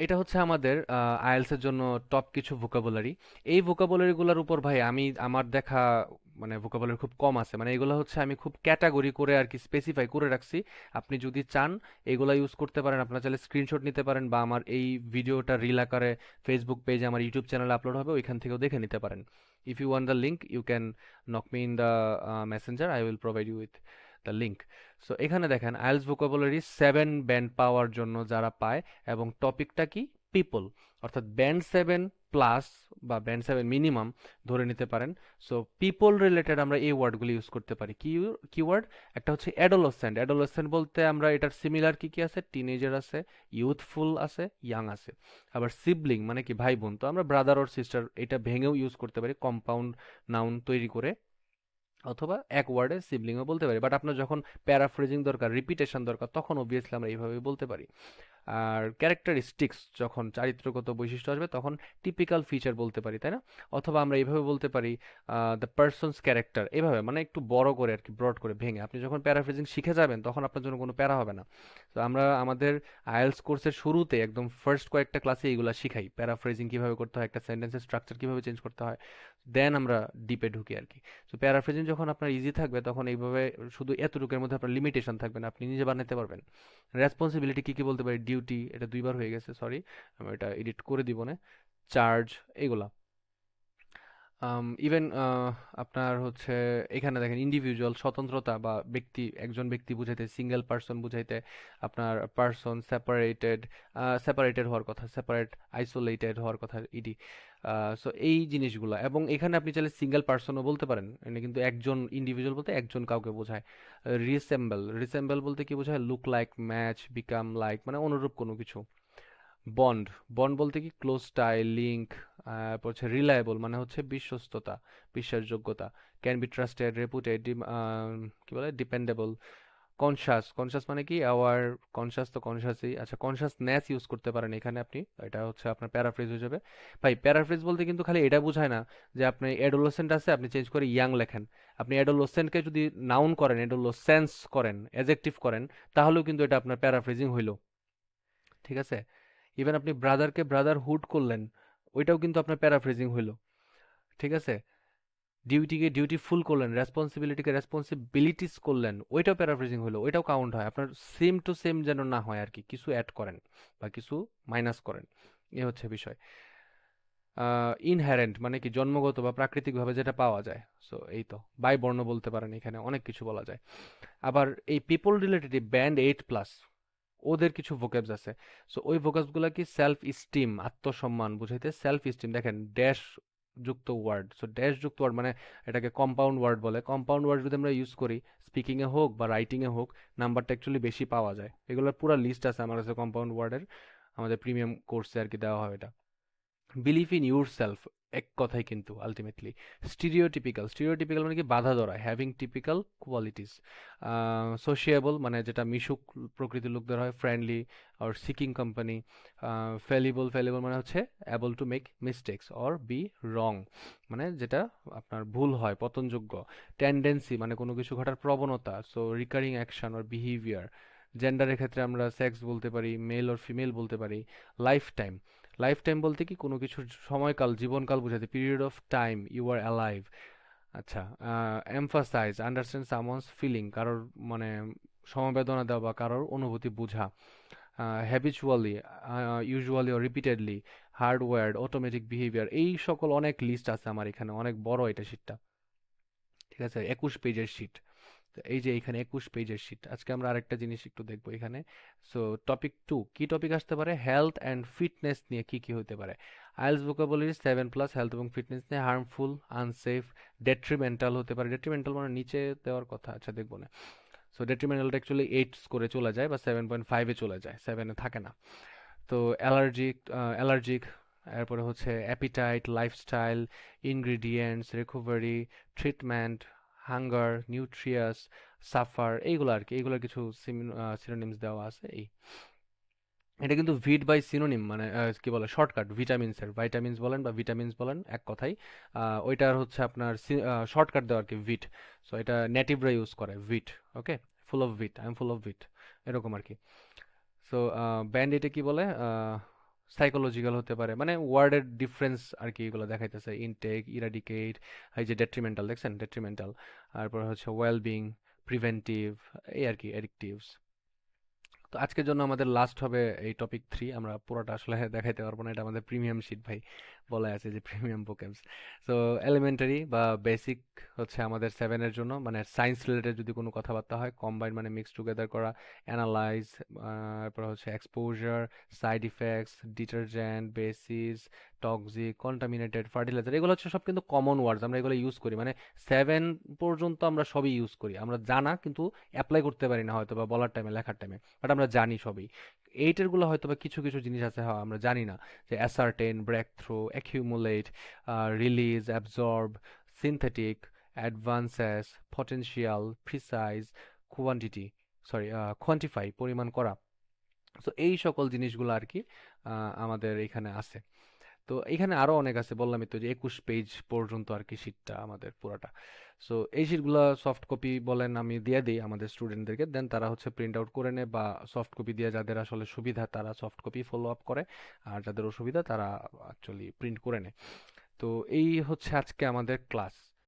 এটা হচ্ছে আমাদের আইএলস এর জন্য টপ কিছু ভোকাবুলারি। এই ভোকাবুলারি গুলোর উপর ভাই আমি আমার দেখা মানে ভোকাবুলারি খুব কম আছে, মানে এগুলো হচ্ছে আমি খুব ক্যাটাগরি করে আর কি স্পেসিফাই করে রাখছি। আপনি যদি চান এগুলা ইউজ করতে পারেন, আপনারা চাইলে স্ক্রিনশট নিতে পারেন বা আমার এই ভিডিওটা রিল আকারে ফেসবুক পেজে আমার ইউটিউব চ্যানেলে আপলোড হবে, ওইখান থেকেও দেখে নিতে পারেন। If you want the link you can knock me in the messenger, I will provide you with the link. So এখানে দেখেন আইএলটিএস ভোকাবুলারি 7 ব্যান্ড পাওয়ার জন্য যারা পায়, এবং টপিকটা কি, পিপল, অর্থাৎ ব্যান্ড 7 প্লাস বা ব্যান্ড 7 মিনিমাম ধরে নিতে পারেন। সো পিপল রিলেটেড আমরা এই ওয়ার্ডগুলো ইউজ করতে পারি। কি কিওয়ার্ড? একটা হচ্ছে অ্যাডোলসেন্ট। অ্যাডোলসেন্ট বলতে আমরা এটার সিমিলার কি কি আছে, টিনেজার আছে, ইউথফুল আছে, ইয়াং আছে। আবার সিবলিং মানে কি, ভাই বোন, তো আমরা ব্রাদার অর সিস্টার এটা ভেঙেও ইউজ করতে পারি কম্পাউন্ড নাউন তৈরি করে, অথবা এক ওয়ার্ডে সিবলিংও বলতে পারি। বাট আপনার যখন প্যারাফ্রেজিং দরকার, রিপিটেশন দরকার, তখন অবভিয়াসলি আমরা এইভাবে বলতে পারি। আর ক্যারেক্টারিস্টিক্স যখন চারিত্রগত বৈশিষ্ট্য আসবে তখন টিপিক্যাল ফিচার বলতে পারি, তাই না? অথবা আমরা এইভাবে বলতে পারি দ্য পার্সনস ক্যারেক্টার, এভাবে মানে একটু বড় করে আর কি, ব্রড করে ভেঙে। আপনি যখন প্যারাফ্রেজিং শিখে যাবেন তখন আপনার জন্য কোনো প্যারা হবে না। তো আমরা আমাদের আইএলটিএস কোর্সের শুরুতে একদম ফার্স্ট কয়েকটা ক্লাসে এইগুলা শিখাই, প্যারাফ্রেজিং কিভাবে করতে হয়, একটা সেন্টেন্সের স্ট্রাকচার কিভাবে চেঞ্জ করতে হয়, দেন আমরা ডিপে ঢুকি আর কি। তো প্যারাফ্রেজিং যখন আপনার ইজি থাকবে তখন এইভাবে শুধু এতটুকুর মধ্যে আপনার লিমিটেশন থাকবে না, আপনি নিজে বানাতে পারবেন। রেসপন্সিবিলিটি কি কি বলতে পারি, ডিউটি, এটা দুইবার হয়ে গেছে, সরি, আমি এটা এডিট করে দিব না। চার্জ, এগুলা। ইভেন আপনার হচ্ছে এখানে দেখেন ইন্ডিভিজুয়াল, স্বতন্ত্রতা বা ব্যক্তি, একজন ব্যক্তি বুঝাইতে সিঙ্গেল পার্সন বুঝাইতে আপনার পার্সন, সেপারেটেড, সেপারেটেড হওয়ার কথা, সেপারেট, আইসোলেটেড হওয়ার কথা, ইডি। সো এই জিনিসগুলো, এবং এখানে আপনি চাইলে সিঙ্গেল পার্সনও বলতে পারেন, এটা কিন্তু একজন ইন্ডিভিজুয়াল বলতে একজন কাউকে বোঝায়। রিসেম্বল, রিসেম্বল বলতে কি বোঝায়, look like, match, become like, মানে অনুরূপ কোনো কিছু। বন্ড, বন্ড বলতে কি ক্লোজ টাই, লিঙ্ক। হচ্ছে রিলায়েবল মানে হচ্ছে বিশ্বস্ততা, বিশ্বাসযোগ্যতা। ক্যান বি ট্রাস্টেড, রেপুটেড, কি বলে, ডিপেন্ডেবল। কনসাস, কনসাস মানে কি অ্যাওয়ার, কনসাস তো কনসাসই, আচ্ছা কনসাসনেস ইউজ করতে পারেন এখানে আপনি, এটা হচ্ছে আপনার প্যারাফ্রেজ হয়ে যাবে। ভাই প্যারাফ্রেজ বলতে কিন্তু খালি এটা বোঝায় না যে আপনি অ্যাডোলসেন্ট আছে আপনি চেঞ্জ করে ইয়াং লেখেন। আপনি অ্যাডোলসেন্টকে যদি নাউন করেন, অ্যাডোলসেন্স করেন, অ্যাডজেক্টিভ করেন, তাহলেও কিন্তু এটা আপনার প্যারাফ্রেজিং হইলো। ঠিক আছে? ইভেন আপনি ব্রাদারকে ব্রাদারহুড করলেন, ওইটাও কিন্তু আপনার প্যারাফ্রেজিং হইলো। ঠিক আছে? ডিউটিকে ডিউটিফুল করলেন, রেসপন্সিবিলিটিকে রেসপন্সিবিলিটিস করলেন, ওইটাও প্যারাফ্রেজিং হলো, ওইটাও কাউন্ট হয়। আপনার সেম টু সেম যেন না হয় আর কি, কিছু অ্যাড করেন বা কিছু মাইনাস করেন, এ হচ্ছে বিষয়। ইনহেরেন্ট মানে কি, জন্মগত বা প্রাকৃতিকভাবে যেটা পাওয়া যায়। সো এই তো, বাই বর্ণ বলতে পারেন, এখানে অনেক কিছু বলা যায়। আবার এই পিপল রিলেটেড ব্যান্ড 8+, ওদের কিছু ভোকেবস আছে। সো ওই ভোকেবস গুলা কি, সেলফ স্টিম, আত্মসম্মান বুঝাইতে সেলফ স্টিম, দেখেন ড্যাশ যুক্ত ওয়ার্ড। সো ড্যাশ যুক্ত ওয়ার্ড মানে এটাকে কম্পাউন্ড ওয়ার্ড বলে। কম্পাউন্ড ওয়ার্ড যদি আমরা ইউজ করি স্পিকিং এ হোক বা রাইটিং এ হোক, নাম্বারটা অ্যাকচুয়ালি বেশি পাওয়া যায়। এগুলোর পুরো লিস্ট আছে আমার কাছে কম্পাউন্ড ওয়ার্ডের, আমাদের প্রিমিয়াম কোর্সে আর কি দেওয়া হয় এটা। বিলিভ ইন ইউর সেলফ, এক কথাই কিন্তু আলটিমেটলি। স্টিরিওটিপিক্যাল, স্টিরিওটিপিক্যাল মানে কি, বাধা ধরা, হ্যাভিং টিপিক্যাল কোয়ালিটিস। সোশিয়েবল মানে যেটা মিশুক প্রকৃতির লোকদের হয়, ফ্রেন্ডলি আর সিকিং কোম্পানি। ফেলিবল, ফেলিবল মানে হচ্ছে able to make mistakes or be wrong, মানে যেটা আপনার ভুল হয়, পতনযোগ্য। টেন্ডেন্সি মানে কোনো কিছু ঘটার প্রবণতা, so recurring action or behaviour. জেন্ডারের ক্ষেত্রে আমরা সেক্স বলতে পারি, মেল অর ফিমেল বলতে পারি। লাইফ টাইম, লাইফ টাইম বলতে কি কোনো কিছুর সময়কাল, জীবনকাল বোঝাতে, period of time you are alive. আচ্ছা, এমফাসাইজ, আন্ডারস্ট্যান্ড সামওয়ানস ফিলিং, কারোর মানে সমবেদনা দেওয়া বা কারোর অনুভূতি বোঝা। হ্যাবিচুয়ালি, ইউজুয়ালি ও রিপিটেডলি। হার্ডওয়্যার্ড, অটোমেটিক বিহেভিয়ার, এই সকল অনেক লিস্ট আছে আমার এখানে, অনেক বড় এটা শীটটা। ঠিক আছে, 21 পেজের শীট। তো এই যে এখানে 21 পেজের শীট, আজকে আমরা আরেকটা জিনিস একটু দেখবো এখানে। সো টপিক 2, কি টপিক আসতে পারে, হেলথ অ্যান্ড ফিটনেস নিয়ে কি কি হতে পারে। আইএলটিএস ভোকাবুলারি 7+, হেলথ এবং ফিটনেস নিয়ে। হার্মফুল, আনসেফ, ডেট্রিমেন্টাল হতে পারে। ডেট্রিমেন্টাল মানে নিচে দেওয়ার কথা, আচ্ছা দেখবো না। সো ডেট্রিমেন্টালটা অ্যাকচুয়ালি 8 স্কোরে চলে যায় বা 7.5-এ চলে যায়, 7-এ থাকে না। তো অ্যালার্জিক, অ্যালার্জিক, এরপরে হচ্ছে appetite, lifestyle, ingredients, recovery, treatment, hunger, nutritious, suffer, এইগুলো আর কি, এইগুলোর কিছু সিনোনিমস দেওয়া আছে। এই এটা কিন্তু ভিট বাই সিনোনিম, মানে কি বলে, শর্টকাট ভিটামিনসের, ভাইটামিনস বলেন বা ভিটামিনস বলেন এক কথাই। ওইটার হচ্ছে আপনার শর্টকাট দেওয়া আর কি, ভিট। সো এটা নেটিভরা ইউজ করে, wit. Okay, full of wit, I am full of wit, এরকম আর কি। সো ব্যান্ড এটা কি বলে, সাইকোলজিক্যাল হতে পারে, মানে ওয়ার্ডের ডিফারেন্স আর কি, এগুলো দেখাইতেছে। ইনটেক, ইরাডিকেট, এই যে ডেট্রিমেন্টাল দেখছেন, ডেট্রিমেন্টাল, তারপর হচ্ছে ওয়েলবিং, প্রিভেন্টিভ, এই আর কি অ্যাডিকটিভস। তো আজকের জন্য আমাদের লাস্ট হবে এই টপিক 3। আমরা পুরোটা আসলে দেখাইতে পারবো না, এটা আমাদের প্রিমিয়াম শিট ভাই, বলা আছে যে প্রিমিয়াম ভোকেবস। সো এলিমেন্টারি বা বেসিক হচ্ছে আমাদের 7 এর জন্য, মানে সায়েন্স রিলেটেড যদি কোনো কথাবার্তা হয়, কম্বাইন মানে মিক্স টুগেদার করা, অ্যানালাইজ, তারপর হচ্ছে exposure, side effects, detergent, basis, toxic, contaminated, fertiliser, এগুলো হচ্ছে সব কিন্তু কমন ওয়ার্ডস, আমরা এগুলো ইউজ করি, মানে 7 পর্যন্ত আমরা সবই ইউজ করি, আমরা জানা কিন্তু অ্যাপ্লাই করতে পারি না হয়তো বা বলার টাইমে, লেখার টাইমে, বাট আমরা জানি সবই। 8 এর গুলো হয়তো বা কিছু কিছু জিনিস আছে হ্যাঁ আমরা জানি না, যে ascertain, break through, accumulate, release, absorb, synthetic, advances, potential, precise, quantity, sorry quantify, পরিমাণ করা। তো এই সকল জিনিসগুলো আর কি আমাদের এখানে আছে। তো এখানে আরো অনেক আছে, বললামই তো যে 21 পেজ পর্যন্ত আর কি শীটটা আমাদের পুরাটা। সো এই শীটগুলো সফট কপি বলেন আমি দিয়ে দিই আমাদের স্টুডেন্টদেরকে, দেন তারা হচ্ছে প্রিন্ট আউট করে নেয়, বা সফট কপি দিয়ে যাদের আসলে সুবিধা তারা সফট কপি ফলো আপ করে, আর যাদের অসুবিধা তারা অ্যাকচুয়ালি প্রিন্ট করে নেয়। তো এই হচ্ছে আজকে আমাদের ক্লাস।